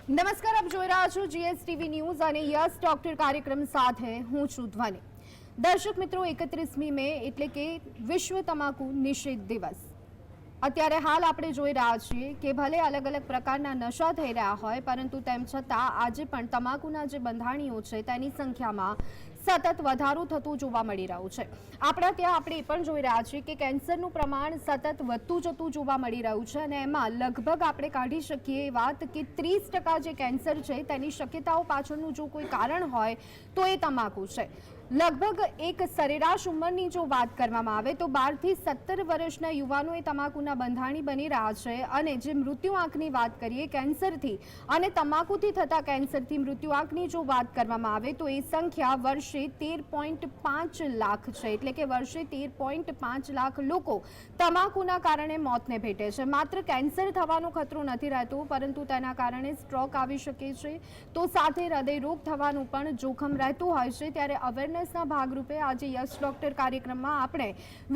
નમસ્કાર, આપ જોઈ રહ્યા છો જીએસટીવી ન્યૂઝ અને યસ ડોક્ટર કાર્યક્રમ સાથે હું છું ધ્વનિ। દર્શક મિત્રો, 31મી મે એટલે કે વિશ્વ તમાકુ નિષેધ દિવસ। અત્યારે હાલ આપણે જોઈ રહ્યા છીએ કે ભલે અલગ અલગ પ્રકારના નશા થઈ રહ્યા હોય, પરંતુ તેમ છતાં આજે પણ તમાકુના જે બંધાણીઓ છે તેની સંખ્યામાં સતત વધારો થતું જોવા મળી રહ્યું છે। આપણા ત્યાં આપણે એ પણ જોઈ રહ્યા છીએ કે કેન્સરનું પ્રમાણ સતત વધતું જતું જોવા મળી રહ્યું છે અને એમાં લગભગ આપણે કાઢી શકીએ એ વાત કે 30% જે કેન્સર છે તેની શક્યતાઓ પાછળનું જો કોઈ કારણ હોય તો એ તમાકુ છે। લગભગ એક સરેરાશ ઉંમરની જો વાત કરવામાં આવે તો 12 થી 17 વર્ષના યુવાનો એ તમાકુના બંધાણી બની રહ્યા છે અને જે મૃત્યુઆંકની વાત કરીએ કેન્સરથી અને તમાકુથી થતા કેન્સરથી મૃત્યુઆંકની જો વાત કરવામાં આવે તો એ સંખ્યા વર્ષે 13.5 લાખ છે, એટલે કે વર્ષે 13.5 લાખ લોકો તમાકુના કારણે મોતને ભેટે છે। માત્ર કેન્સર થવાનો ખતરો નથી રહેતો, પરંતુ તેના કારણે સ્ટ્રોક આવી શકે છે, તો સાથે હૃદયરોગ થવાનું પણ જોખમ રહેતું હોય છે। ત્યારે અવેરનેસના ભાગરૂપે આજે યસ ડોક્ટર કાર્યક્રમમાં આપણે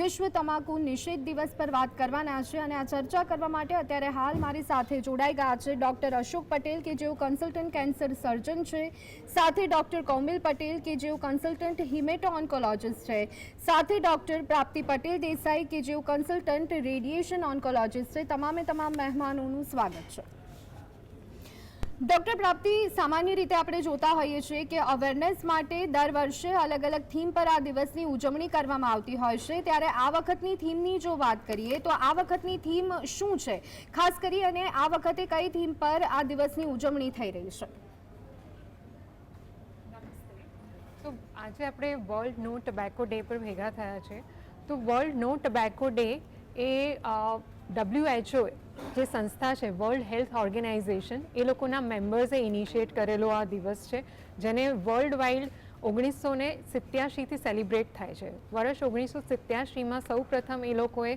વિશ્વ તમાકુ નિષેધ દિવસ પર વાત કરવાના છે અને આ ચર્ચા કરવા માટે અત્યારે હાલ મારી સાથે જોડાઈ ગયા છે ડોક્ટર અશોક પટેલ કે જેઓ કન્સલ્ટન્ટ કેન્સર સર્જન છે, સાથે ડોક્ટર કૌમિલ પટેલ કે જેઓ કન્સલ્ટન્ટ હિમેટો ઓન્કોલોજીસ્ટ છે, સાથે ડોક્ટર પ્રાપ્તિ પટેલ દેસાઈ કે જેઓ કન્સલ્ટન્ટ રેડિયેશન ઓન્કોલોજીસ્ટ છે। તમામે તમામ મહેમાનોનું સ્વાગત છે। ડોક્ટર પ્રાપ્તિ, સામાન્ય રીતે આપણે જોતા હોઈએ છીએ કે અવેરનેસ માટે દર વર્ષે અલગ અલગ થીમ પર આ દિવસની ઉજવણી કરવામાં આવતી હોય છે, ત્યારે આ વખતની થીમની જો વાત કરીએ તો આ વખતની થીમ શું છે, ખાસ કરી અને આ વખતે કઈ થીમ પર આ દિવસની ઉજવણી થઈ રહી છે? તો આજે આપણે વર્લ્ડ નો ટોબેકો ડે પર ભેગા થયા છે। તો વર્લ્ડ નો ટોબેકો ડે એ WHO જે સંસ્થા છે વર્લ્ડ હેલ્થ ઓર્ગેનાઇઝેશન એ લોકોના મેમ્બર્સે ઇનિશિએટ કરેલો આ દિવસ છે, જેને વર્લ્ડ વાઇડ 1987થી સેલિબ્રેટ થાય છે। વર્ષ 1987માં સૌ પ્રથમ એ લોકોએ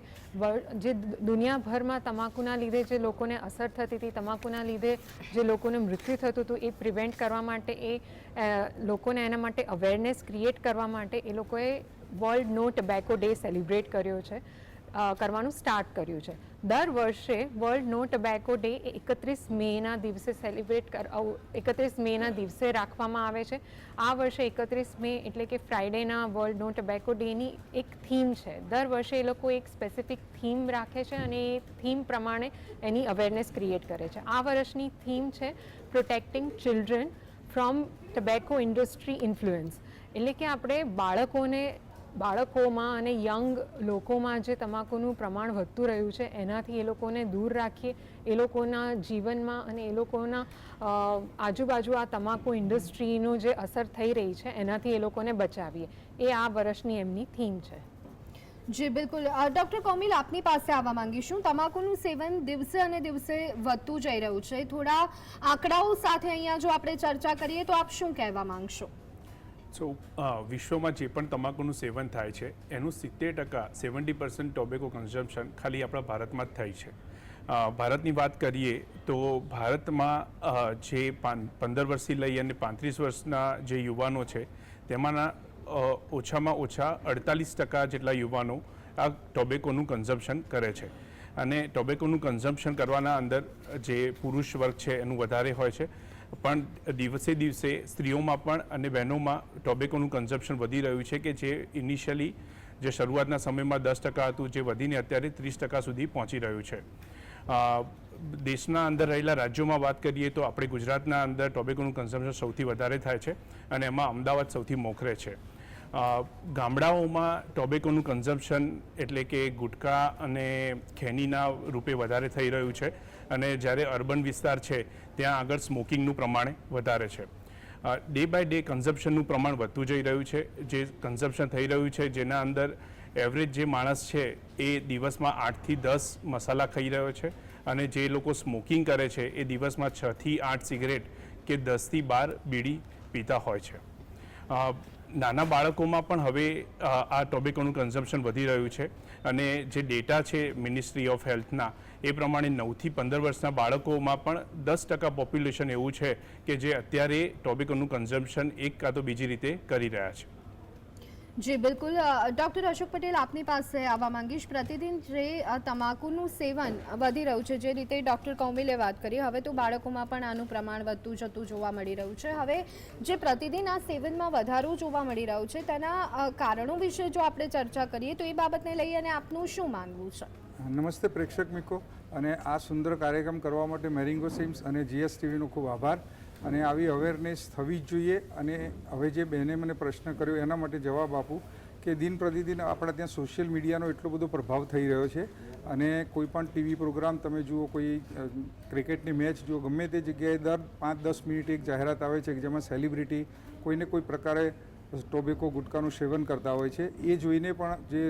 જે દુનિયાભરમાં તમાકુના લીધે જે લોકોને અસર થતી હતી, તમાકુના લીધે જે લોકોને મૃત્યુ થતું હતું એ પ્રિવેન્ટ કરવા માટે, લોકોને એના માટે અવેરનેસ ક્રિએટ કરવા માટે એ લોકોએ વર્લ્ડ નો ટોબેકો ડે સેલિબ્રેટ કર્યો છે, કરવાનું સ્ટાર્ટ કર્યું છે। દર વર્ષે વર્લ્ડ નો ટોબેકો ડે એ 31 મેના દિવસે 31 મેના દિવસે રાખવામાં આવે છે। આ વર્ષે 31 મે એટલે કે ફ્રાઇડેના વર્લ્ડ નો ટોબેકો ડેની એક થીમ છે। દર વર્ષે એ લોકો એક સ્પેસિફિક થીમ રાખે છે અને એ થીમ પ્રમાણે એની અવેરનેસ ક્રિએટ કરે છે। આ વર્ષની થીમ છે protecting children from tobacco industry influence, એટલે કે આપણે બાળકોમાં અને યંગ લોકોમાં જે તમાકુનું પ્રમાણ વધતું રહ્યું છે એનાથી એ લોકોને દૂર રાખીએ, એ લોકોના જીવનમાં અને એ લોકોના આજુબાજુ આ તમાકુ ઇન્ડસ્ટ્રીનું જે અસર થઈ રહી છે એનાથી એ લોકોને બચાવીએ, એ આ વર્ષની એમની થીમ છે। જી બિલકુલ। ડૉક્ટર કૌમિલ, આપની પાસે આવવા માંગીશું। તમાકુનું સેવન દિવસે અને દિવસે વધતું જઈ રહ્યું છે, થોડા આંકડાઓ સાથે અહીંયા જો આપણે ચર્ચા કરીએ તો આપ શું કહેવા માંગશો? વિશ્વમાં જે પણ તમાકુનું સેવન થાય છે એનું 70%, 70% ટોબેકો કન્ઝમ્પશન ખાલી આપણા ભારતમાં જ થાય છે। ભારતની વાત કરીએ તો ભારતમાં જે 15 વર્ષથી લઈ અને 35 વર્ષના જે યુવાનો છે તેમાંના ઓછામાં ઓછા 48% જેટલા યુવાનો આ ટોબેકોનું કન્ઝમ્પશન કરે છે અને ટોબેકોનું કન્ઝમ્પશન કરવાના અંદર જે પુરુષ વર્ગ છે એનું વધારે હોય છે, પણ દિવસે દિવસે સ્ત્રીઓમાં પણ અને બહેનોમાં ટોબેકોનું કન્ઝમ્પશન વધી રહ્યું છે કે જે ઇનિશિયલી જે શરૂઆતના સમયમાં 10% હતું, જે વધીને અત્યારે 30% સુધી પહોંચી રહ્યું છે। દેશના અંદર રહેલા રાજ્યોમાં વાત કરીએ તો આપણે ગુજરાતના અંદર ટોબેકોનું કન્ઝમ્પશન સૌથી વધારે થાય છે અને એમાં અમદાવાદ સૌથી મોખરે છે। ગામડાઓમાં ટોબેકોનું કન્ઝમ્પશન એટલે કે ગુટખા અને ખેનીના રૂપે વધારે થઈ રહ્યું છે અને જ્યારે અર્બન વિસ્તાર છે ત્યાં આગળ સ્મોકિંગનું પ્રમાણ વધારે છે। ડે બાય ડે કન્ઝમ્પશનનું પ્રમાણ વધતું જઈ રહ્યું છે। જે કન્ઝમ્પશન થઈ રહ્યું છે જેના અંદર એવરેજ જે માણસ છે એ દિવસમાં 8 થી 10 મસાલા ખાઈ રહ્યો છે અને જે લોકો સ્મોકિંગ કરે છે એ દિવસમાં 6 થી 8 સિગરેટ કે 10 થી 12 બીડી પીતા હોય છે। નાના બાળકોમાં પણ હવે આ ટોબેકોનું કન્ઝમ્પશન વધી રહ્યું છે અને જે ડેટા છે મિનિસ્ટ્રી ઓફ હેલ્થના એ પ્રમાણે 9 થી 15 વર્ષના બાળકોમાં પણ 10% પોપ્યુલેશન એવું છે કે જે અત્યારે ટોબેકોનું કન્ઝમ્પશન એક કાં તો બીજી રીતે કરી રહ્યા છે। જી બિલકુલ ડૉક્ટર અશોક પટેલ આપની પાસે આવવા માંગીશ. પ્રતિદિન જે તમાકુનું સેવન વધી રહ્યું છે, જે રીતે ડૉક્ટર કૌમિલે વાત કરી, હવે તો બાળકોમાં પણ આનું પ્રમાણ વધતું જતું જોવા મળી રહ્યું છે. હવે જે પ્રતિદિન આ સેવનમાં વધારો જોવા મળી રહ્યો છે તેના કારણો વિશે જો આપણે ચર્ચા કરીએ તો એ બાબતને લઈ અને આપનું શું માનવું છે? નમસ્તે પ્રેક્ષક મિત્રો, અને આ સુંદર કાર્યક્રમ કરવા માટે મેરિંગો સિમ્સ અને જીએસટીવીનો ખૂબ આભાર. અને આવી અવેરનેસ થવી જ જોઈએ. અને હવે જે બહેને મને પ્રશ્ન કર્યો એના માટે જવાબ આપું કે દિન પ્રતિદિન આપણા ત્યાં સોશિયલ મીડિયાનો એટલો બધો પ્રભાવ થઈ રહ્યો છે. અને કોઈ પણ ટીવી પ્રોગ્રામ તમે જુઓ, કોઈ ક્રિકેટની મેચ જુઓ, ગમે તે જગ્યાએ દર 5-10 મિનિટ એક જાહેરાત આવે છે કે જેમાં સેલિબ્રિટી કોઈને કોઈ પ્રકારે ટોબેકો ગુટકાનું સેવન કરતા હોય છે. એ જોઈને પણ જે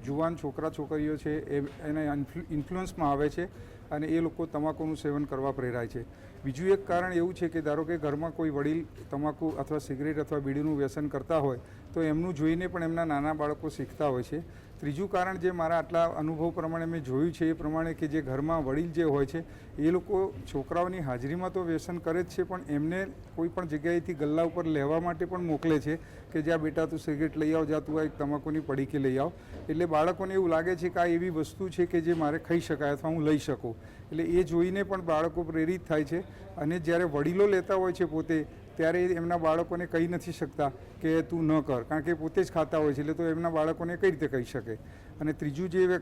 જુવાન છોકરા છોકરીઓ છે એ એને ઇન્ફ્લુઅન્સમાં આવે છે અને એ લોકો તમાકુનું સેવન કરવા પ્રેરાય છે. બીજું એક કારણ એવું છે કે ધારો કે ઘરમાં કોઈ વડીલ તમાકુ અથવા સિગરેટ અથવા બીડીનું વ્યસન કરતા હોય તો એમનું જોઈને પણ એમના નાના બાળકો શીખતા હોય છે. ત્રીજું કારણ જે મારા આટલા અનુભવ પ્રમાણે મેં જોયું છે એ પ્રમાણે કે જે ઘરમાં વડીલ જે હોય છે એ લોકો છોકરાઓની હાજરીમાં તો વ્યસન કરે જ છે, પણ એમને કોઈ પણ જગ્યાએથી ગલ્લા ઉપર લેવા માટે પણ મોકલે છે કે જ્યાં બેટા તું સિગરેટ લઈ આવ, જા તું આ એક તમાકુની પડીકી લઈ આવ. એટલે બાળકોને એવું લાગે છે કે આ એવી વસ્તુ છે કે જે મારે ખાઈ શકાય અથવા હું લઈ શકું. એટલે એ જોઈને પણ બાળકો પ્રેરિત થાય છે. અને જ્યારે વડીલો લેતા હોય છે પોતે, ત્યારે એમના બાળકોને કહી નથી શકતા કે તું ન કર, કારણ કે પોતે જ ખાતા હોય છે, એટલે તો એમના બાળકોને કઈ રીતે કહી શકે. અને ત્રીજું જે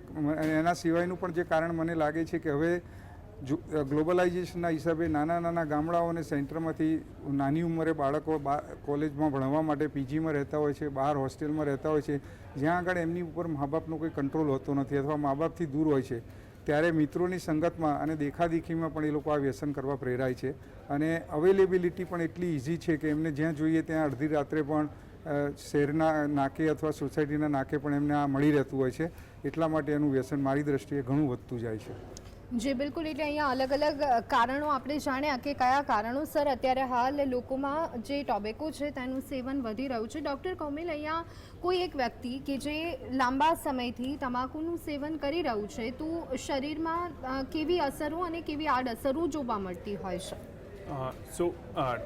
એના સિવાયનું પણ જે કારણ મને લાગે છે કે હવે ગ્લોબલાઇઝેશનના હિસાબે નાના નાના ગામડાઓ અને સેન્ટરમાંથી નાની ઉંમરે બાળકો કોલેજમાં ભણવા માટે પીજીમાં રહેતા હોય છે, બહાર હોસ્ટેલમાં રહેતા હોય છે, જ્યાં આગળ એમની ઉપર મા બાપનો કોઈ કંટ્રોલ હોતો નથી અથવા મા બાપથી દૂર હોય છે. ત્યારે મિત્રોની સંગતમાં અને દેખાદેખીમાં પણ એ લોકો આ વ્યસન કરવા પ્રેરાય છે. અને અવેલેબિલિટી પણ એટલી ઇઝી છે કે એમને જ્યાં જોઈએ ત્યાં અડધી રાત્રે પણ શહેરના નાકે અથવા સોસાયટીના નાકે પણ એમને આ મળી રહેતું હોય છે. એટલા માટે એનું વ્યસન મારી દ્રષ્ટિએ ઘણું વધતું જાય છે. જી બિલકુલ. એટલે અહીંયા અલગ અલગ કારણો આપણે જાણ્યા કે કયા કારણોસર અત્યારે હાલ લોકોમાં જે ટોબેકો છે તેનું સેવન વધી રહ્યું છે. ડૉક્ટર કૌમિલ, અહીંયા કોઈ એક વ્યક્તિ કે જે લાંબા સમયથી તમાકુનું સેવન કરી રહ્યું છે તો શરીરમાં કેવી અસરો અને કેવી આડઅસરો જોવા મળતી હોય છે?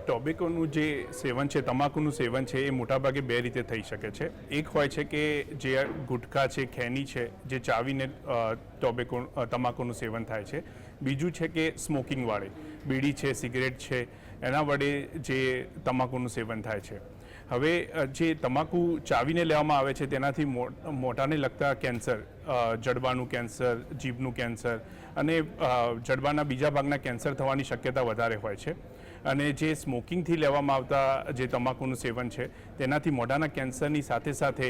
ટોબેકોનું જે સેવન છે, તમાકુનું સેવન છે, એ મોટાભાગે બે રીતે થઈ શકે છે. એક હોય છે કે જે ગુટખા છે, ખૈની છે, જે ચાવીને તમાકુનું સેવન થાય છે. બીજું છે કે સ્મોકિંગવાળી બીડી છે, સિગરેટ છે, એના વડે જે તમાકુનું સેવન થાય છે. હવે જે તમાકુ ચાવીને લેવામાં આવે છે તેનાથી મોઢાને લગતા કેન્સર, જડબાનું કેન્સર, જીભનું કેન્સર અને જડબાના બીજા ભાગના કેન્સર થવાની શક્યતા વધારે હોય છે. અને જે સ્મોકિંગથી લેવામાં આવતા જે તમાકુનું સેવન છે તેનાથી મોઢાના કેન્સરની સાથે સાથે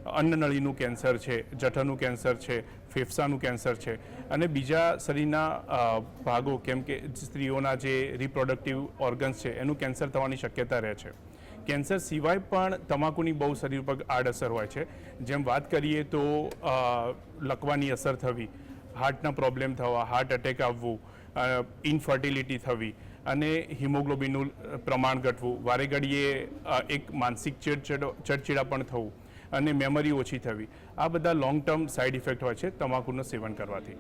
અન્નનળીનું કેન્સર છે, જઠરનું કેન્સર છે, ફેફસાનું કેન્સર છે અને બીજા શરીરના ભાગો, કેમ કે સ્ત્રીઓના જે રિપ્રોડક્ટિવ ઓર્ગન્સ છે એનું કેન્સર થવાની શક્યતા રહે છે. કેન્સર સિવાય પણ તમાકુની બહુ શરીર પર આડઅસર હોય છે. જેમ વાત કરીએ તો લકવાની અસર થવી, હાર્ટના પ્રોબ્લેમ થવા, હાર્ટ એટેક આવવું, ઇનફર્ટિલિટી થવી અને હિમોગ્લોબિનનું પ્રમાણ ઘટવું, વારે ઘડીએ એક માનસિક ચડચિડા પણ થવું અને મેમરી ઓછી થવી, આ બધા લોંગ ટર્મ સાઇડ ઇફેક્ટ હોય છે તમાકુનું સેવન કરવાથી.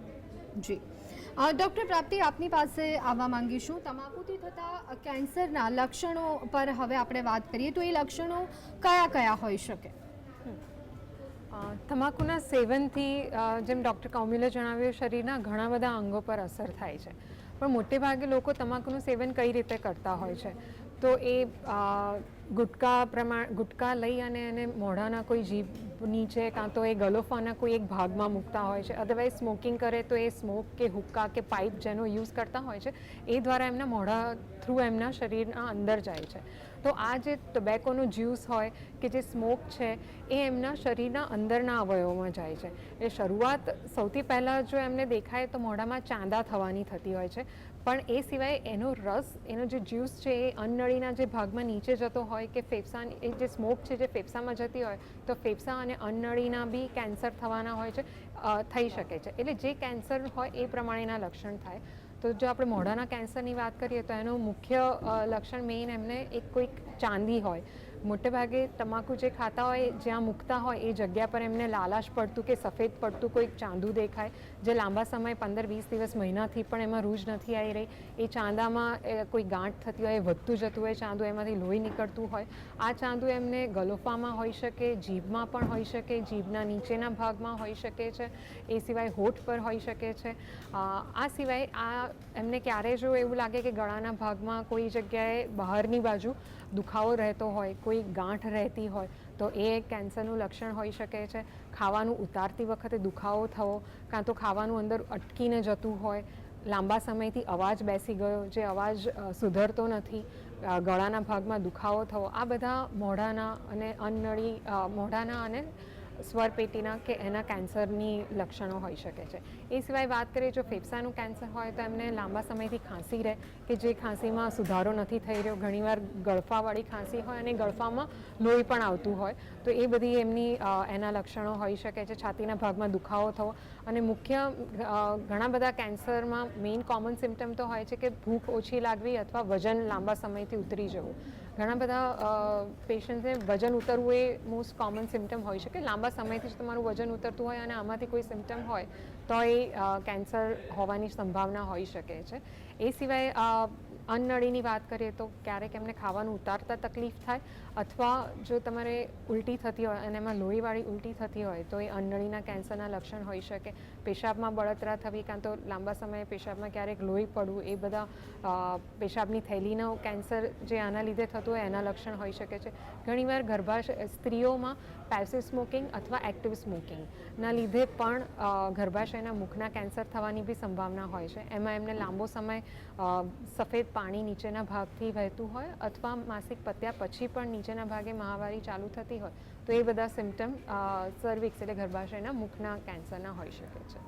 જી ડૉક્ટર પ્રાપ્તિ, આપની પાસે આવવા માંગીશું. તમાકુથી થતા કેન્સરના લક્ષણો પર હવે આપણે વાત કરીએ તો એ લક્ષણો કયા કયા હોઈ શકે? તમાકુના સેવનથી જેમ ડૉક્ટર કૌમિલે જણાવ્યું, શરીરના ઘણા બધા અંગો પર અસર થાય છે. પણ મોટે ભાગે લોકો તમાકુનું સેવન કઈ રીતે કરતા હોય છે? તો એ ગુટકા લઈ અને એને મોઢાના કોઈ જીભ નીચે કાં તો એ ગલોફાના કોઈ એક ભાગમાં મૂકતા હોય છે. અધરવાઇઝ સ્મોકિંગ કરે તો એ સ્મોક કે હુક્કા કે પાઇપ જેનો યુઝ કરતા હોય છે એ દ્વારા એમના મોઢા થ્રુ એમના શરીરના અંદર જાય છે. તો આ જે ટોબેકોનો જ્યુસ હોય કે જે સ્મોક છે એ એમના શરીરના અંદરના અવયવોમાં જાય છે. એ શરૂઆત સૌથી પહેલાં જો એમને દેખાય તો મોઢામાં ચાંદા થવાની થતી હોય છે. પણ એ સિવાય એનો રસ, એનો જે જ્યુસ છે એ અન્નનળીના જે ભાગમાં નીચે જતો હોય કે ફેફસાની એ જે સ્મોક છે જે ફેફસામાં જતી હોય તો ફેફસા અને અન્નનળીના બી કેન્સર થવાના હોય છે, થઈ શકે છે. એટલે જે કેન્સર હોય એ પ્રમાણેના લક્ષણ થાય. તો જો આપણે મોઢાના કેન્સરની વાત કરીએ તો એનું મુખ્ય લક્ષણ મેઇન એમને એક કોઈક ચાંદી હોય, મોટેભાગે તમાકુ જે ખાતા હોય જ્યાં મૂકતા હોય એ જગ્યા પર એમને લાલાશ પડતું કે સફેદ પડતું કોઈક ચાંદું દેખાય, જે લાંબા સમય 15-20 દિવસ મહિનાથી પણ એમાં રૂજ નથી આવી રહી, એ ચાંદામાં કોઈ ગાંઠ થતી હોય, વધતું જતું હોય ચાંદું, એમાંથી લોહી નીકળતું હોય. આ ચાંદું એમને ગલોફામાં હોઈ શકે, જીભમાં પણ હોઈ શકે, જીભના નીચેના ભાગમાં હોઈ શકે છે, એ સિવાય હોઠ પર હોઈ શકે છે. આ સિવાય એમને ક્યારે જો એવું લાગે કે ગળાના ભાગમાં કોઈ જગ્યાએ બહારની બાજુ દુખાવો રહેતો હોય, કોઈ ગાંઠ રહેતી હોય, તો એ એક કેન્સરનું લક્ષણ હોઈ શકે છે. ખાવાનું ઉતારતી વખતે દુખાવો થવો, કાં તો ખાવાનું અંદર અટકીને જતું હોય, લાંબા સમયથી અવાજ બેસી ગયો, જે અવાજ સુધરતો નથી, ગળાના ભાગમાં દુખાવો થવો, આ બધા મોઢાના અને સ્વરપેટીના કે એના કેન્સરની લક્ષણો હોઈ શકે છે. એ સિવાય વાત કરીએ જો ફેફસાનું કેન્સર હોય તો એમને લાંબા સમયથી ખાંસી રહે કે જે ખાંસીમાં સુધારો નથી થઈ રહ્યો, ઘણીવાર ગળફાવાળી ખાંસી હોય અને ગળફામાં લોહી પણ આવતું હોય, તો એ બધી એના લક્ષણો હોઈ શકે છે. છાતીના ભાગમાં દુખાવો થવો, અને મુખ્ય ઘણા બધા કેન્સરમાં મેઇન કોમન સિમ્ટમ તો હોય છે કે ભૂખ ઓછી લાગવી અથવા વજન લાંબા સમયથી ઉતરી જવું. ઘણા બધા પેશન્ટને વજન ઉતરવું એ મોસ્ટ કોમન સિમ્ટમ હોઈ શકે. લાંબા સમયથી જ તમારું વજન ઉતરતું હોય અને આમાંથી કોઈ સિમ્ટમ હોય તો એ કેન્સર હોવાની સંભાવના હોઈ શકે છે. એ સિવાય અન્નનળીની વાત કરીએ તો ક્યારેક એમને ખાવાનું ઉતારતા તકલીફ થાય, અથવા જો તમારે ઉલટી થતી હોય અને એમાં લોહીવાળી ઉલટી થતી હોય તો એ અન્નનળીના કેન્સરના લક્ષણ હોઈ શકે. પેશાબમાં બળતરા થવી, કાં તો લાંબા સમયે પેશાબમાં ક્યારેક લોહી પડવું, એ બધા પેશાબની થેલીનો કેન્સર જે આના લીધે થતું હોય એના લક્ષણ હોઈ શકે છે. ઘણીવાર સ્ત્રીઓમાં પેસિવ સ્મોકિંગ અથવા એક્ટિવ સ્મોકિંગના લીધે પણ ગર્ભાશયના મુખના કેન્સર થવાની બી સંભાવના હોય છે. એમાં એમને લાંબો સમય સફેદ પાણી નીચેના ભાગથી વહેતું હોય અથવા માસિક પત્યા પછી પણ નીચેના ભાગે મહાવારી ચાલુ થતી હોય, તો એ બધા સિમ્ટમ સર્વિક્સ એટલે ગર્ભાશયના મુખના કેન્સરના હોઈ શકે છે.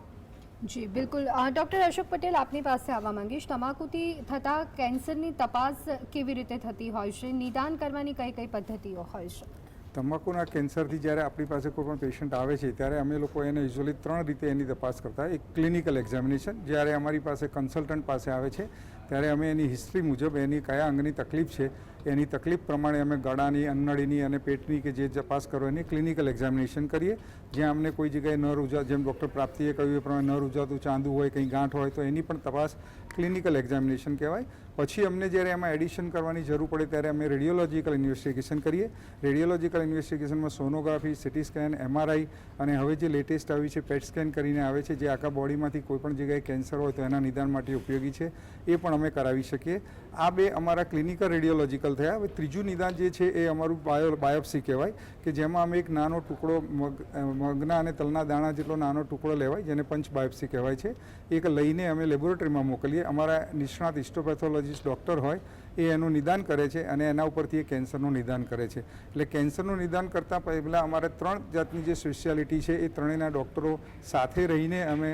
જી બિલકુલ. ડૉક્ટર અશોક પટેલ, આપની પાસે આવવા માંગીશ. તમાકુથી થતા કેન્સરની તપાસ કેવી રીતે થતી હોય છે? નિદાન કરવાની કઈ કઈ પદ્ધતિઓ હોય છે? તમાકુના કેન્સરથી જ્યારે આપણી પાસે કોઈ પણ પેશન્ટ આવે છે ત્યારે અમે લોકો એને યુઝ્યુઅલી 3 રીતે એની તપાસ કરતા. એક ક્લિનિકલ એક્ઝામિનેશન, જ્યારે અમારી પાસે કન્સલ્ટન્ટ પાસે આવે છે ત્યારે અમે એની હિસ્ટ્રી મુજબ એની કયા અંગની તકલીફ છે એની તકલીફ પ્રમાણે અમે ગળાની, અન્નળીની અને પેટની કે જે તપાસ કરો એની ક્લિનિકલ એક્ઝામિનેશન કરીએ. જ્યાં અમને કોઈ જગ્યાએ ન રૂજા, જેમ ડૉક્ટર પ્રાપ્તિએ કહ્યું એ પ્રમાણે ન રૂજાતું ચાંદું હોય, કંઈ ગાંઠ હોય તો એની પણ તપાસ ક્લિનિકલ એક્ઝામિનેશન કહેવાય. પછી અમને જ્યારે એમાં એડિશન કરવાની જરૂર પડે ત્યારે અમે રેડિયોલોજિકલ ઇન્વેસ્ટિગેશન કરીએ. રેડિયોલોજિકલ ઇન્વેસ્ટિગેશનમાં સોનોગ્રાફી, સિટી સ્કેન, MRI અને હવે જે લેટેસ્ટ આવી છે પેટ સ્કેન કરીને આવે છે, જે આખા બોડીમાંથી કોઈપણ જગ્યાએ કેન્સર હોય તો એના નિદાન માટે ઉપયોગી છે, એ પણ અમે કરાવી શકીએ. આ 2 અમારા ક્લિનિકલ રેડિયોલોજિકલ થયા. હવે ત્રીજું નિદાન જે છે એ અમારું બાયોપ્સી કહેવાય, કે જેમાં અમે એક નાનો ટુકડો મગના અને તલના દાણા જેટલો નાનો ટુકડો લેવાય, જેને પંચ બાયોપ્સી કહેવાય છે. એક લઈને અમે લેબોરેટરીમાં મોકલીએ. અમારા નિષ્ણાત હિસ્ટોપેથોલોજીસ્ટ ડૉક્ટર હોય એ એનું નિદાન કરે છે અને એના ઉપરથી એ કેન્સરનું નિદાન કરે છે. એટલે કેન્સરનું નિદાન કરતાં પહેલાં અમારે 3 જાતની જે સ્પેશિયાલિટી છે એ ત્રણેયના ડૉક્ટરો સાથે રહીને અમે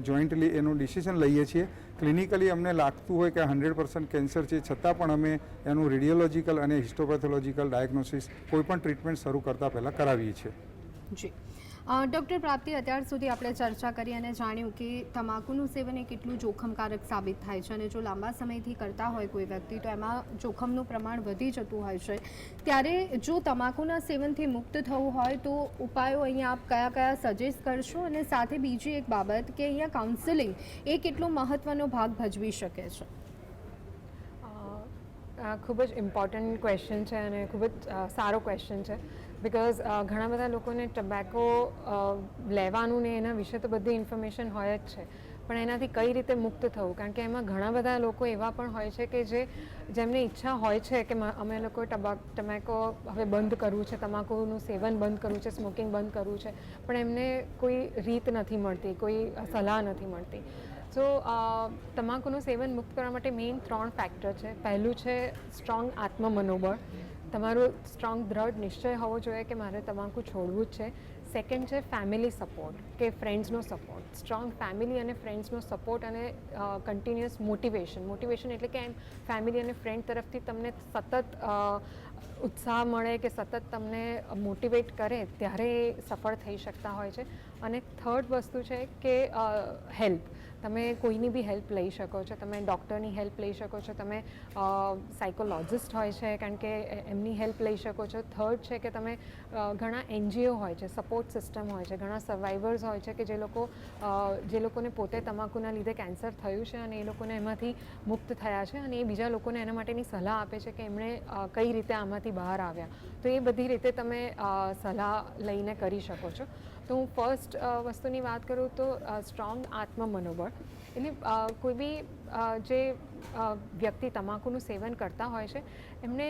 જોઈન્ટલી એનું ડિસિઝન લઈએ છીએ. ક્લિનિકલી અમને લાગતું હોય કે 100% કેન્સર છે, છતાં પણ અમે એનું રેડિયોલોજિકલ અને હિસ્ટોપેથોલોજિકલ ડાયગ્નોસિસ કોઈપણ ટ્રીટમેન્ટ શરૂ કરતાં પહેલાં કરાવીએ છીએ. જી ડૉક્ટર પ્રાપ્તિ, અત્યાર સુધી આપણે ચર્ચા કરી અને જાણ્યું કે તમાકુનું સેવન એ કેટલું જોખમકારક સાબિત થાય છે, અને જો લાંબા સમયથી કરતા હોય કોઈ વ્યક્તિ તો એમાં જોખમનું પ્રમાણ વધી જતું હોય છે. ત્યારે જો તમાકુના સેવનથી મુક્ત થવું હોય તો ઉપાયો અહીંયા આપ કયા કયા સજેસ્ટ કરશો? અને સાથે બીજી એક બાબત કે અહીંયા કાઉન્સેલિંગ એ કેટલો મહત્ત્વનો ભાગ ભજવી શકે છે? ખૂબ જ ઇમ્પોર્ટન્ટ ક્વેશ્ચન છે અને ખૂબ જ સારો ક્વેશ્ચન છે. બિકોઝ ઘણા બધા લોકોને ટબેકો લેવાનું ને એના વિશે તો બધી ઇન્ફોર્મેશન હોય જ છે, પણ એનાથી કઈ રીતે મુક્ત થવું, કારણ કે એમાં ઘણા બધા લોકો એવા પણ હોય છે કે જેમને ઈચ્છા હોય છે કે અમે લોકો ટબેકો હવે બંધ કરવું છે, તમાકુનું સેવન બંધ કરવું છે, સ્મોકિંગ બંધ કરવું છે, પણ એમને કોઈ રીત નથી મળતી, કોઈ સલાહ નથી મળતી. સો તમાકુનું સેવન મુક્ત કરવા માટે મેઇન 3 ફેક્ટર છે. પહેલું છે સ્ટ્રોંગ આત્મમનોબળ. તમારું સ્ટ્રોંગ દ્રઢ નિશ્ચય હોવો જોઈએ કે મારે તમાકુ છોડવું જ છે. સેકન્ડ છે ફેમિલી સપોર્ટ કે ફ્રેન્ડ્સનો સપોર્ટ. સ્ટ્રોંગ ફેમિલી અને ફ્રેન્ડ્સનો સપોર્ટ અને કન્ટિન્યુઅસ મોટિવેશન એટલે કે એમ ફેમિલી અને ફ્રેન્ડ તરફથી તમને સતત ઉત્સાહ મળે કે સતત તમને મોટિવેટ કરે ત્યારે એ સફળ થઈ શકતા હોય છે. અને થર્ડ વસ્તુ છે કે હેલ્પ. તમે કોઈની બી હેલ્પ લઈ શકો છો, તમે ડૉક્ટરની હેલ્પ લઈ શકો છો, તમે સાયકોલોજિસ્ટ હોય છે કારણ કે એમની હેલ્પ લઈ શકો છો. થર્ડ છે કે તમે ઘણા NGO હોય છે, સપોર્ટ સિસ્ટમ હોય છે, ઘણા સર્વાઈવર્સ હોય છે કે જે લોકોને પોતે તમાકુના લીધે કેન્સર થયું છે અને એ લોકોને એમાંથી મુક્ત થયા છે અને એ બીજા લોકોને એના માટેની સલાહ આપે છે કે એમણે કઈ રીતે આમાંથી બહાર આવ્યા. તો એ બધી રીતે તમે સલાહ લઈને કરી શકો છો. તો હું ફર્સ્ટ વસ્તુની વાત કરું તો સ્ટ્રોંગ આત્મમનોબળ. એટલે કોઈ બી જે વ્યક્તિ તમાકુનું સેવન કરતા હોય છે એમને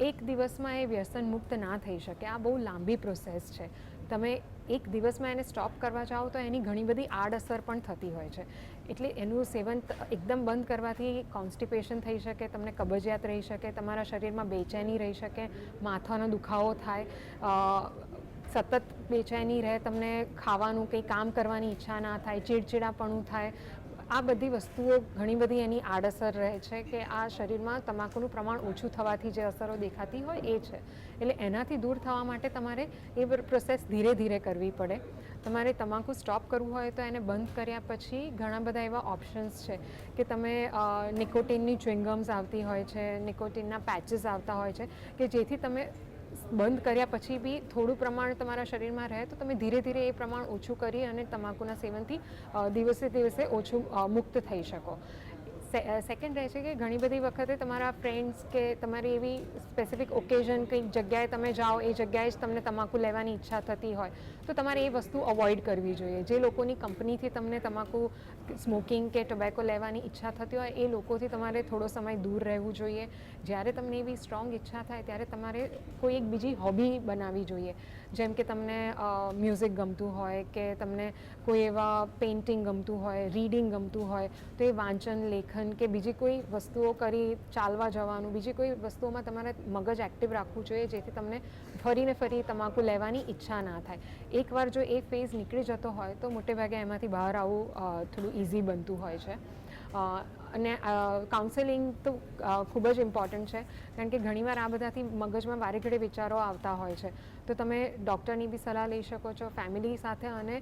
એક દિવસમાં એ વ્યસન મુક્ત ના થઈ શકે. આ બહુ લાંબી પ્રોસેસ છે. તમે એક દિવસમાં એને સ્ટોપ કરવા જાઓ તો એની ઘણી બધી આડઅસર પણ થતી હોય છે. એટલે એનું સેવન એકદમ બંધ કરવાથી કોન્સ્ટિપેશન થઈ શકે, તમને કબજિયાત રહી શકે, તમારા શરીરમાં બેચેની રહી શકે, માથાનો દુખાવો થાય, સતત બેચેની રહે, તમને ખાવાનું કંઈ કામ કરવાની ઈચ્છા ના થાય, ચીડચીડાપણું થાય. આ બધી વસ્તુઓ ઘણી બધી એની આડઅસર રહે છે કે આ શરીરમાં તમાકુનું પ્રમાણ ઓછું થવાથી જે અસરો દેખાતી હોય એ છે. એટલે એનાથી દૂર થવા માટે તમારે એ પ્રોસેસ ધીરે ધીરે કરવી પડે. તમારે તમાકુ સ્ટોપ કરવું હોય તો એને બંધ કર્યા પછી ઘણા બધા એવા ઓપ્શન્સ છે કે તમે નિકોટિનની ચ્યુઇંગમ્સ આવતી હોય છે, નિકોટિનના પેચીસ આવતા હોય છે કે જેથી તમે બંધ કર્યા પછી બી થોડું પ્રમાણ તમારા શરીરમાં રહે તો તમે ધીરે ધીરે એ પ્રમાણ ઓછું કરી અને તમાકુના સેવનથી દિવસે દિવસે ઓછું મુક્ત થઈ શકો. સેકન્ડ રહે છે કે ઘણી બધી વખતે તમારા ફ્રેન્ડ્સ કે તમારી એવી સ્પેસિફિક ઓકેઝન કંઈક જગ્યાએ તમે જાઓ એ જગ્યાએ જ તમને તમાકુ લેવાની ઈચ્છા થતી હોય તો તમારે એ વસ્તુ અવોઇડ કરવી જોઈએ. જે લોકોની કંપનીથી તમને તમાકુ સ્મોકિંગ કે ટોબેકો લેવાની ઈચ્છા થતી હોય એ લોકોથી તમારે થોડો સમય દૂર રહેવું જોઈએ. જ્યારે તમને એવી સ્ટ્રોંગ ઈચ્છા થાય ત્યારે તમારે કોઈ એક બીજી હોબી બનાવવી જોઈએ. જેમ કે તમને મ્યુઝિક ગમતું હોય કે તમને કોઈ એવા પેઇન્ટિંગ ગમતું હોય, રીડિંગ ગમતું હોય તો એ વાંચન, લેખન કે બીજી કોઈ વસ્તુઓ કરી, ચાલવા જવાનું, બીજી કોઈ વસ્તુઓમાં તમારે મગજ એક્ટિવ રાખવું જોઈએ જેથી તમને ફરીને ફરી તમાકુ લેવાની ઈચ્છા ના થાય. એકવાર જો એ ફેઝ નીકળી જતો હોય તો મોટેભાગે એમાંથી બહાર આવવું થોડું ઇઝી બનતું હોય છે. અને કાઉન્સેલિંગ તો ખૂબ જ ઇમ્પોર્ટન્ટ છે કારણ કે ઘણીવાર આ બધાથી મગજમાં વારે ઘડે વિચારો આવતા હોય છે. તો તમે ડૉક્ટરની બી સલાહ લઈ શકો છો, ફેમિલી સાથે અને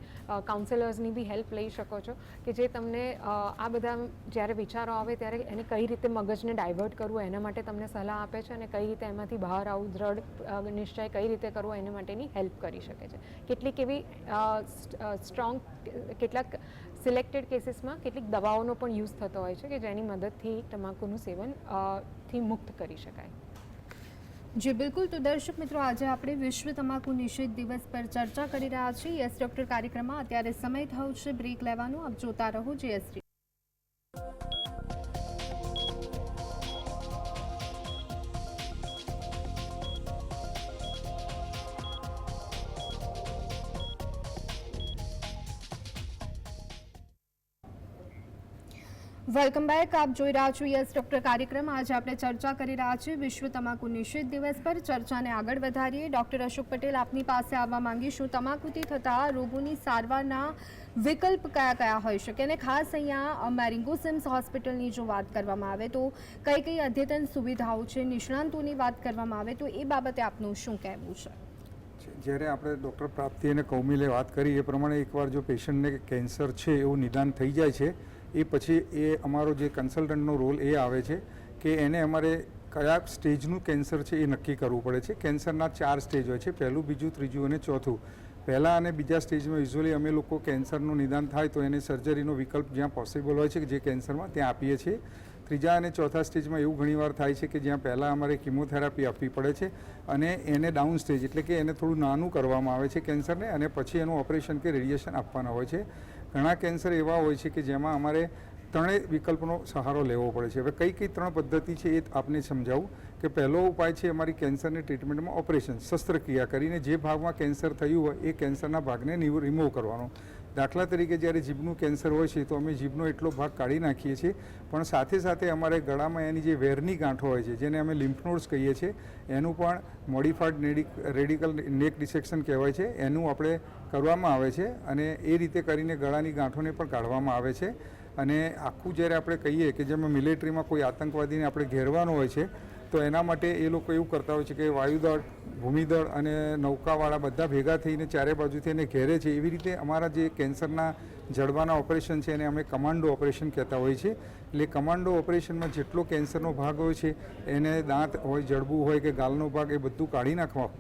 કાઉન્સેલર્સની બી હેલ્પ લઈ શકો છો કે જે તમને આ બધા જ્યારે વિચારો આવે ત્યારે એને કઈ રીતે મગજને ડાયવર્ટ કરવું એના માટે તમને સલાહ આપે છે અને કઈ રીતે એમાંથી બહાર આવવું, દ્રઢ નિશ્ચય કઈ રીતે કરવો એના માટેની હેલ્પ કરી શકે છે. કેટલીક એવી સ્ટ્રોંગ, કેટલાક સિલેક્ટેડ કેસીસમાં કેટલીક દવાઓનો પણ યુઝ થતો હોય છે કે જેની મદદથી તમાકુનું સેવન થી મુક્ત કરી શકાય. જી બિલકુલ. તો દર્શક મિત્રો, આજે આપણે વિશ્વ તમાકુ નિષેધ દિવસ પર ચર્ચા કરી રહ્યા છીએ યસ ડૉક્ટર કાર્યક્રમમાં. અત્યારે સમય થયો છે બ્રેક લેવાનો. આપ જોતા રહો GSTV. Welcome back. આપ જોઈ રહ્યા છો યસ ડૉક્ટર કાર્યક્રમ. આજે આપણે ચર્ચા કરી રહ્યા છીએ વિશ્વ તમાકુ નિષેધ દિવસ પર. ચર્ચાને આગળ વધારીએ. ડૉક્ટર અશોક પટેલ, આપની પાસે આવવા માંગીશું. તમાકુથી થતા રોગોની સારવારના વિકલ્પ કયા કયા હોઈ શકે અને ખાસ અહીંયા મેરિંગો સિમ્સ હોસ્પિટલની જો વાત કરવામાં આવે તો કઈ કઈ અદ્યતન સુવિધાઓ છે, નિષ્ણાંતોની વાત કરવામાં આવે તો એ બાબતે આપનું શું કહેવું છે? જ્યારે આપણે ડૉક્ટર પ્રાપ્તિ અને કૌમિલે વાત કરી એ પ્રમાણે એકવાર જો પેશન્ટને કેન્સર છે એવું નિદાન થઈ જાય છે એ પછી એ અમારો જે કન્સલ્ટન્ટનો રોલ એ આવે છે કે એને અમારે કયા સ્ટેજનું કેન્સર છે એ નક્કી કરવું પડે છે. કેન્સરના 4 સ્ટેજ હોય છે, પહેલું, બીજું, ત્રીજું અને ચોથું. પહેલાં અને બીજા સ્ટેજમાં યુઝ્યુઅલી અમે લોકો કેન્સરનું નિદાન થાય તો એને સર્જરીનો વિકલ્પ જ્યાં પોસિબલ હોય છે કે જે કેન્સરમાં ત્યાં આપીએ છીએ. ત્રીજા અને ચોથા સ્ટેજમાં એવું ઘણીવાર થાય છે કે જ્યાં પહેલાં અમારે કિમોથેરાપી આપવી પડે છે અને એને ડાઉન સ્ટેજ એટલે કે એને થોડું નાનું કરવામાં આવે છે કેન્સરને અને પછી એનું ઓપરેશન કે રેડિયેશન આપવાના હોય છે. ઘણા કેન્સર એવા હોય છે કે જેમાં અમારે ત્રણેય વિકલ્પનો સહારો લેવો પડે છે. હવે કઈ કઈ 3 પદ્ધતિ છે એ આપને સમજાવું કે પહેલો ઉપાય છે અમારી કેન્સરની ટ્રીટમેન્ટમાં ઓપરેશન, શસ્ત્રક્રિયા કરીને જે ભાગમાં કેન્સર થયું હોય એ કેન્સરના ભાગને રિમૂવ કરવાનો. દાખલા તરીકે જ્યારે જીભનું કેન્સર હોય છે તો અમે જીભનો એટલો ભાગ કાઢી નાખીએ છીએ, પણ સાથે સાથે અમારે ગળામાં એની જે વેરની ગાંઠો હોય છે જેને અમે લિમ્ફ નોડ્સ કહીએ છીએ એનું પણ મોડિફાઈડ રેડિકલ નેક ડિસેક્શન કહેવાય છે, એનું આપણે કરવામાં આવે છે અને એ રીતે કરીને ગળાની ગાંઠોને પણ કાઢવામાં આવે છે. અને આખું જ્યારે આપણે કહીએ કે જેમાં મિલિટરીમાં કોઈ આતંકવાદીને આપણે ઘેરવાનો હોય છે તો એના માટે એ લોકો એવું કરતા હોય છે કે વાયુદળ, ભૂમિદળ અને નૌકાવાળા બધા ભેગા થઈને ચારે બાજુથી એને ઘેરે છે. એવી રીતે અમારા જે કેન્સરના જડબાના ઓપરેશન છે એને અમે કમાન્ડો ઓપરેશન કહેતા હોઈએ છીએ. એટલે કમાન્ડો ઓપરેશનમાં જેટલો કેન્સરનો ભાગ હોય છે એને દાંત હોય, જડબું હોય કે ગાલનો ભાગ, એ બધું કાઢી નાખવા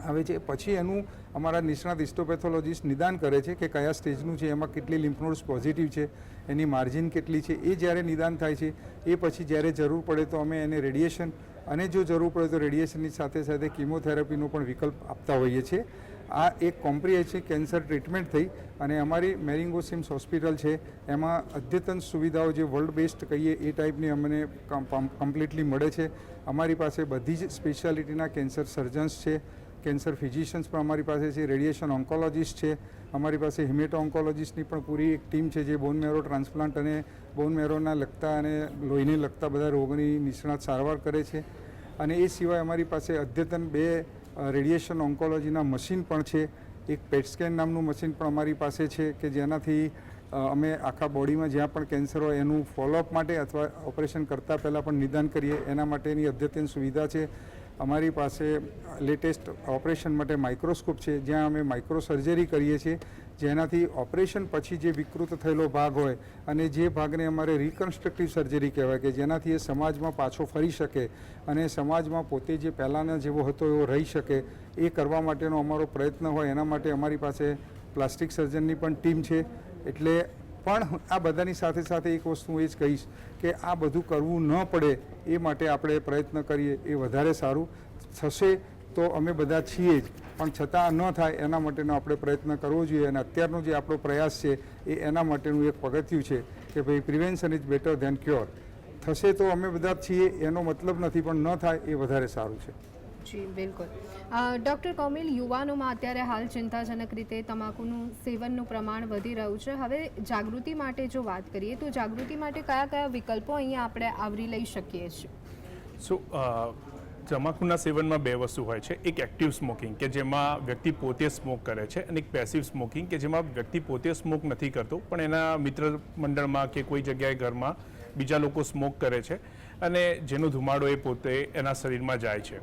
આવે છે. પછી એનું અમારા નિષ્ણાત હિસ્ટોપેથોલોજીસ્ટ નિદાન કરે છે કે કયા સ્ટેજનું છે, એમાં કેટલી લિમ્ફ પોઝિટિવ છે, એની માર્જિન કેટલી છે. એ જ્યારે નિદાન થાય છે એ પછી જ્યારે જરૂર પડે તો અમે એને રેડિયેશન અને જો જરૂર પડે તો રેડિયેશનની સાથે સાથે કિમોથેરાપીનો પણ વિકલ્પ આપતા હોઈએ છીએ. આ એક કોમ્પ્રિહેન્સિવ કેન્સર ટ્રીટમેન્ટ થઈ અને અમારી મેરિંગો સિમ્સ હોસ્પિટલ છે એમાં અદ્યતન સુવિધાઓ જે વર્લ્ડ બેસ્ટ કહીએ એ ટાઈપની અમને કમ્પ્લીટલી મળે છે. અમારી પાસે બધી જ સ્પેશિયાલિટીના કેન્સર સર્જન્સ છે, કેન્સર ફિઝિશિયન્સ પણ અમારી પાસે છે, રેડિયેશન ઓન્કોલોજીસ્ટ છે, અમારી પાસે હિમેટો ઓન્કોલોજીસ્ટની પણ પૂરી એક ટીમ છે જે બોન મેરો ટ્રાન્સપ્લાન્ટ અને બોન મેરોના લગતા અને લોહીને લગતા બધા રોગોની નિષ્ણાત સારવાર કરે છે. અને એ સિવાય અમારી પાસે અદ્યતન 2 રેડિયેશન ઓન્કોલોજીના મશીન પણ છે. એક પેટ સ્કેન નામનું મશીન પણ અમારી પાસે છે કે જેનાથી અમે આખા બોડીમાં જ્યાં પણ કેન્સર હોય એનું ફોલોઅપ માટે અથવા ઓપરેશન કરતાં પહેલાં પણ નિદાન કરીએ એના માટેની અદ્યતન સુવિધા છે. અમારી પાસે લેટેસ્ટ ઓપરેશન માટે માઇક્રોસ્કોપ છે જ્યાં અમે માઇક્રો સર્જરી કરીએ છીએ, જેનાથી ઓપરેશન પછી જે વિકૃત થયેલો ભાગ હોય અને જે ભાગને અમારે રિકન્સ્ટ્રક્ટિવ સર્જરી કહેવાય કે જેનાથી એ સમાજમાં પાછો ફરી શકે અને સમાજમાં પોતે જે પહેલાંના જેવો હતો એવો રહી શકે, એ કરવા માટેનો અમારો પ્રયત્ન હોય. એના માટે અમારી પાસે પ્લાસ્ટિક સર્જનની પણ ટીમ છે. એટલે પણ આ બધાની સાથે સાથે એક વસ્તુ હું એ જ કહીશ કે આ બધું કરવું ન પડે એ માટે આપણે પ્રયત્ન કરીએ એ વધારે સારું થશે. તો અમે બધા છીએ જ, પણ છતાં ન થાય એના માટેનો આપણે પ્રયત્ન કરવો જોઈએ. અને અત્યારનો જે આપણો પ્રયાસ છે એ એના માટેનું એક પગથિયું છે કે ભાઈ prevention is better than cure. થશે તો અમે બધા છીએ એનો મતલબ નથી, પણ ન થાય એ વધારે સારું છે. જી બિલકુલ. ડૉક્ટર કૌમિલ, યુવાનોમાં અત્યારે હાલ ચિંતાજનક રીતે તમાકુનું સેવનનું પ્રમાણ વધી રહ્યું છે. હવે જાગૃતિ માટે જો વાત કરીએ તો જાગૃતિ માટે કયા કયા વિકલ્પો અહીંયા આપણે આવરી લઈ શકીએ છીએ? તમાકુના સેવનમાં 2 વસ્તુ હોય છે. એક એક્ટિવ સ્મોકિંગ કે જેમાં વ્યક્તિ પોતે સ્મોક કરે છે અને એક પેસિવ સ્મોકિંગ કે જેમાં વ્યક્તિ પોતે સ્મોક નથી કરતો પણ એના મિત્ર મંડળમાં કે કોઈ જગ્યાએ ઘરમાં બીજા લોકો સ્મોક કરે છે અને જેનો ધુમાડો એ પોતે એના શરીરમાં જાય છે.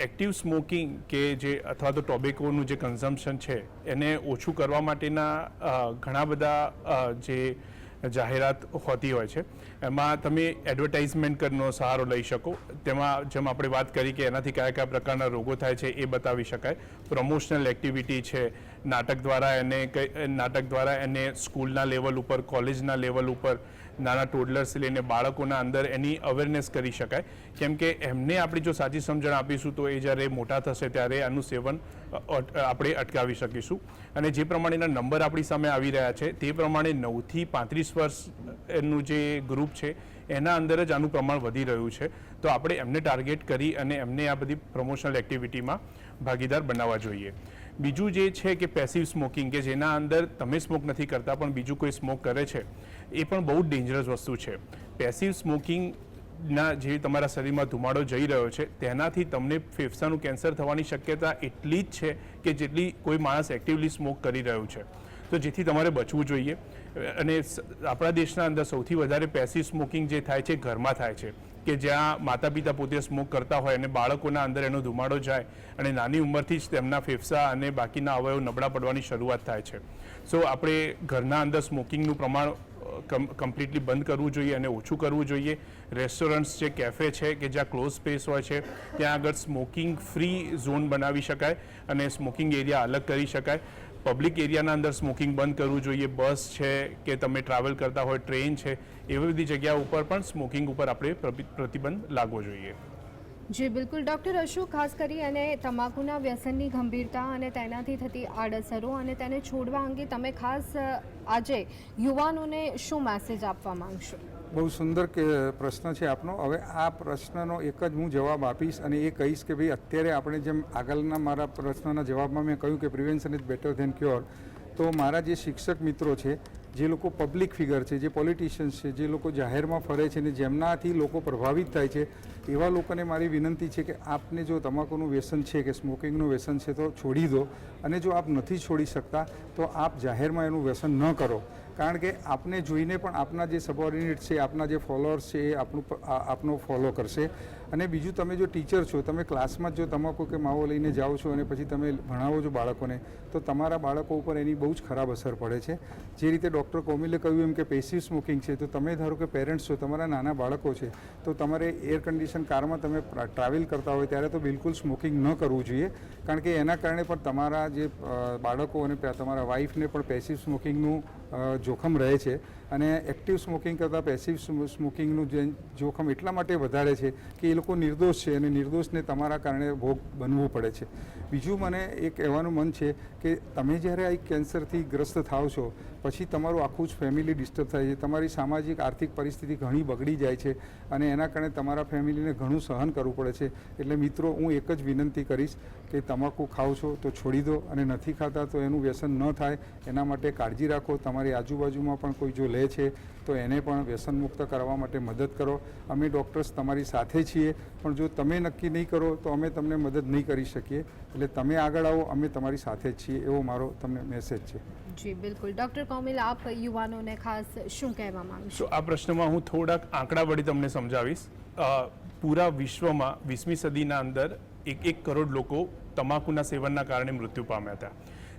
એક્ટિવ સ્મોકિંગ કે જે અથવા તો ટોબેકોનું જે કન્ઝમ્પશન છે એને ઓછું કરવા માટેના ઘણા બધા જે જાહેરાત હોતી હોય છે એમાં તમે એડવર્ટાઇઝમેન્ટનો સહારો લઈ શકો. તેમાં જેમ આપણે વાત કરી કે એનાથી કયા કયા પ્રકારના રોગો થાય છે એ બતાવી શકાય. પ્રમોશનલ એક્ટિવિટી છે, નાટક દ્વારા એને સ્કૂલના લેવલ ઉપર, કોલેજના લેવલ ઉપર, નાના ટોડલર્સ લઈને બાળકોના અંદર એની અવેરનેસ કરી શકાય. કેમ કે એમને આપણે જો સાચી સમજણ આપીશું તો એ જ્યારે મોટા થશે ત્યારે આનું સેવન આપણે અટકાવી શકીશું. અને જે પ્રમાણેના નંબર આપણી સામે આવી રહ્યા છે તે પ્રમાણે 9 થી 35 વર્ષ એનું જે ગ્રુપ છે એના અંદર જ આનું પ્રમાણ વધી રહ્યું છે. તો આપણે એમને ટાર્ગેટ કરી અને એમને આ બધી પ્રમોશનલ એક્ટિવિટીમાં ભાગીદાર બનાવવા જોઈએ. બીજું જે છે કે પેસિવ સ્મોકિંગ કે જેના અંદર તમે સ્મોક નથી કરતા પણ બીજું કોઈ સ્મોક કરે છે, એ પણ બહુ ડેન્જરસ વસ્તુ છે. પેસિવ સ્મોકિંગના જે તમારા શરીરમાં ધુમાડો જઈ રહ્યો છે તેનાથી તમને ફેફસાનું કેન્સર થવાની શક્યતા એટલી જ છે કે જેટલી કોઈ માણસ એક્ટિવલી સ્મોક કરી રહ્યું છે. તો જેથી તમારે બચવું જોઈએ. અને આપણા દેશના અંદર સૌથી વધારે પેસિવ સ્મોકિંગ જે થાય છે ઘરમાં થાય છે કે જ્યાં માતા પિતા પોતે સ્મોક કરતા હોય અને બાળકોના અંદર એનો ધુમાડો જાય અને નાની ઉંમરથી જ તેમના ફેફસા અને બાકીના અવયવ નબળા પડવાની શરૂઆત થાય છે. સો આપણે ઘરના અંદર સ્મોકિંગનું પ્રમાણ કમ્પ્લીટલી બંધ કરવું જોઈએ અને ઓછું કરવું જોઈએ. રેસ્ટોરન્ટ્સ છે, કેફે છે કે જ્યાં ક્લોઝ સ્પેસ હોય છે ત્યાં આગળ સ્મોકિંગ ફ્રી ઝોન બનાવી શકાય અને સ્મોકિંગ એરિયા અલગ કરી શકાય. પબ્લિક એરિયાના અંદર સ્મોકિંગ બંધ કરવું જોઈએ. બસ છે કે તમે ટ્રાવેલ કરતા હોય, ટ્રેન છે, એવી બધી જગ્યા ઉપર પણ સ્મોકિંગ ઉપર આપણે પ્રતિબંધ લાગવો જોઈએ. જી બિલકુલ. ડૉક્ટર અશોક, ખાસ કરી અને તમાકુના વ્યસનની ગંભીરતા અને તેનાથી થતી આડઅસરો અને તેને છોડવા અંગે તમે ખાસ આજે યુવાનોને શું મેસેજ આપવા માંગશો? બહુ સુંદર પ્રશ્ન છે આપનો. હવે આ પ્રશ્નનો એક જ હું જવાબ આપીશ અને એ કહીશ કે ભાઈ અત્યારે આપણે જેમ આગળના મારા પ્રશ્નના જવાબમાં મેં કહ્યું કે prevention is better than cure, તો મારા જે શિક્ષક મિત્રો છે, જે લોકો પબ્લિક ફિગર છે, જે પોલિટિશિયન્સ છે, જે લોકો જાહેરમાં ફરે છે ને જેમનાથી લોકો પ્રભાવિત થાય છે, એવા લોકોને મારી વિનંતી છે કે આપને જો તમાકુનું વ્યસન છે કે સ્મોકિંગનું વ્યસન છે તો છોડી દો. અને જો આપ નથી છોડી શકતા તો આપ જાહેરમાં એનું વ્યસન ન કરો. કારણ કે આપને જોઈને પણ આપના જે સબઓર્ડિનેટ છે, આપના જે ફોલોઅર્સ છે એ આપનો ફોલો કરશે. અને બીજું, તમે જો ટીચર છો, તમે ક્લાસમાં જો તમાકુ કે માવો લઈને જાઓ છો અને પછી તમે ભણાવો છો બાળકોને, તો તમારા બાળકો ઉપર એની બહુ જ ખરાબ અસર પડે છે. જે રીતે ડૉક્ટર કોમિલે કહ્યું એમ કે પેસિવ સ્મોકિંગ છે, તો તમે ધારો કે પેરેન્ટ્સ છો, તમારા નાના બાળકો છે, તો તમારે એર કન્ડિશન કારમાં તમે ટ્રાવેલ કરતા હોય ત્યારે તો બિલકુલ સ્મોકિંગ ન કરવું જોઈએ, કારણ કે એના કારણે પણ તમારા જે બાળકો અને તમારા વાઈફને પણ પેસિવ સ્મોકિંગનું જોખમ રહે છે. અને એક્ટિવ સ્મોકિંગ કરતાં પેસિવ સ્મોકિંગનું જે જોખમ એટલા માટે વધારે છે કે એ લોકો નિર્દોષ છે અને નિર્દોષને તમારા કારણે ભોગ બનવું પડે છે. બીજું, મને એ કહેવાનું મન છે કે તમે જ્યારે આ કેન્સરથી ગ્રસ્ત થાવ છો, પછી તમારું આખું જ ફેમિલી ડિસ્ટર્બ થાય છે, તમારી સામાજિક આર્થિક પરિસ્થિતિ ઘણી બગડી જાય છે અને એના કારણે તમારા ફેમિલીને ઘણું સહન કરવું પડે છે. એટલે મિત્રો, હું એક જ વિનંતી કરીશ કે તમાકુ ખાઓ છો તો છોડી દો, અને નથી ખાતા તો એનું વ્યસન ન થાય એના માટે કાળજી રાખો. તમારી આજુબાજુમાં પણ કોઈ જો લે છે તો એને પણ વ્યસન મુક્ત કરવા માટે મદદ કરો. અમે ડૉક્ટર્સ તમારી સાથે છીએ, પણ જો તમે નક્કી નહીં કરો તો અમે તમને મદદ નહીં કરી શકીએ. એટલે તમે આગળ આવો, અમે તમારી સાથે જ છીએ, એવો મારો તમને મેસેજ છે. જી બિલકુલ. ડૉક્ટર કોમિલ, આપ યુવાનોને ખાસ શું કહેવા માંગશો? આ પ્રશ્નમાં હું થોડાક આંકડા વડે તમને સમજાવીશ. પૂરા વિશ્વમાં 20મી સદીના અંદર 1 કરોડ લોકો તમાકુના સેવનના કારણે મૃત્યુ પામ્યા હતા.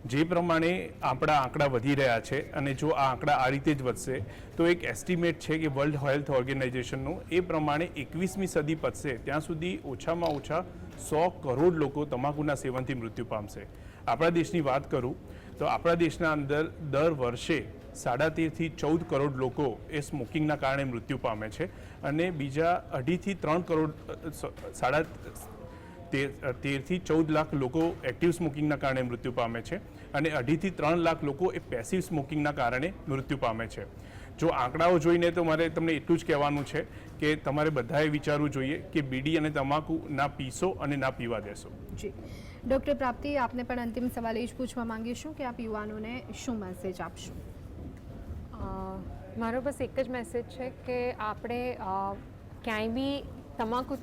જે પ્રમાણે આપણા આંકડા વધી રહ્યા છે અને જો આ આંકડા આ રીતે જ વધશે તો એક એસ્ટિમેટ છે કે વર્લ્ડ હેલ્થ ઓર્ગેનાઇઝેશનનું, એ પ્રમાણે 21મી સદી પતશે ત્યાં સુધી ઓછામાં ઓછા 100 કરોડ લોકો તમાકુના સેવનથી મૃત્યુ પામશે. આપણા દેશની વાત કરું તો આપણા દેશના અંદર દર વર્ષે 13.5 થી 14 કરોડ લોકો એ સ્મોકિંગના કારણે મૃત્યુ પામે છે અને બીજા 2.5 થી 3 કરોડ 13 થી 14 લાખ લોકો એક્ટિવ સ્મોકિંગના કારણે મૃત્યુ પામે છે અને 2.5 થી 3 લાખ લોકો એ પેસિવ સ્મોકિંગના કારણે મૃત્યુ પામે છે. જો આંકડાઓ જોઈને તો મારે તમને એટલું જ કહેવાનું છે કે તમારે બધાએ વિચારવું જોઈએ કે બીડી અને તમાકુ ના પીશો અને ના પીવા દેશો. જી ડૉક્ટર પ્રાપ્તિ, આપને પણ અંતિમ સવાલ એ જ પૂછવા માંગીશું કે આપ યુવાનોને શું મેસેજ આપશો? મારો બસ એક જ મેસેજ છે કે આપણે ક્યાંય બી તમાકુ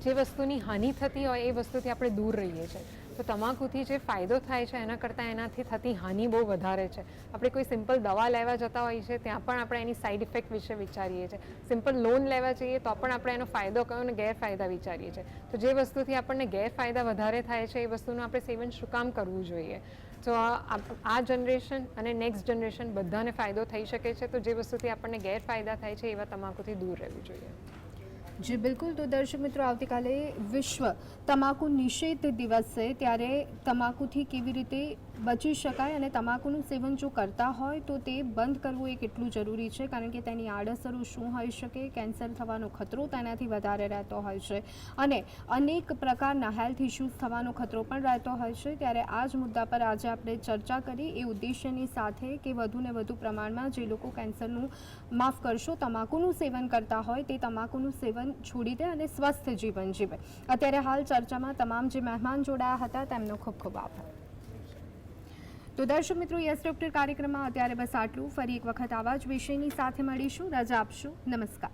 જે વસ્તુની હાનિ થતી હોય એ વસ્તુથી આપણે દૂર રહીએ છીએ. તો તમાકુથી જે ફાયદો થાય છે એના કરતાં એનાથી થતી હાનિ બહુ વધારે છે. આપણે કોઈ સિમ્પલ દવા લેવા જતા હોઈએ છીએ ત્યાં પણ આપણે એની સાઈડ ઇફેક્ટ વિશે વિચારીએ છીએ. સિમ્પલ લોન લેવા જઈએ તો પણ આપણે એનો ફાયદો કયો અને ગેરફાયદા વિચારીએ છીએ. તો જે વસ્તુથી આપણને ગેરફાયદા વધારે થાય છે એ વસ્તુનું આપણે સેવન શું કામ કરવું જોઈએ? તો આ જનરેશન અને નેક્સ્ટ જનરેશન બધાને ફાયદો થઈ શકે છે. તો જે વસ્તુથી આપણને ગેરફાયદા થાય છે એવા તમાકુથી દૂર રહેવું જોઈએ. જી બિલકુલ. તો દર્શક મિત્રો, આવતીકાલે વિશ્વ તમાકુ નિષેધ દિવસ છે, ત્યારે તમાકુથી કેવી રીતે બચી શકાય અને તમાકુનું સેવન જો કરતા હોય તો તે બંધ કરવું એ કેટલું જરૂરી છે, કારણ કે તેની આડઅસરો શું હોઈ શકે, કેન્સર થવાનો ખતરો તેનાથી વધારે રહેતો હોય છે અને અનેક પ્રકારના હેલ્થ ઇશ્યુઝ થવાનો ખતરો પણ રહેતો હોય છે. ત્યારે આ જ મુદ્દા પર આજે આપણે ચર્ચા કરી એ ઉદ્દેશ્યની સાથે કે વધુને વધુ પ્રમાણમાં જે લોકો કેન્સરનું માફ કરશો તમાકુનું સેવન કરતા હોય તે તમાકુનું સેવન છોડી દે અને સ્વસ્થ જીવન જીવે. અત્યારે હાલ ચર્ચામાં તમામ જે મહેમાન જોડાયા હતા તેમનો ખૂબ ખૂબ આભાર. તો દર્શક મિત્રો, યસ ડૉક્ટર કાર્યક્રમમાં અત્યારે બસ આટલું. ફરી એક વખત આવા જ વિષયની સાથે મળીશું. રજા આપશો. નમસ્કાર.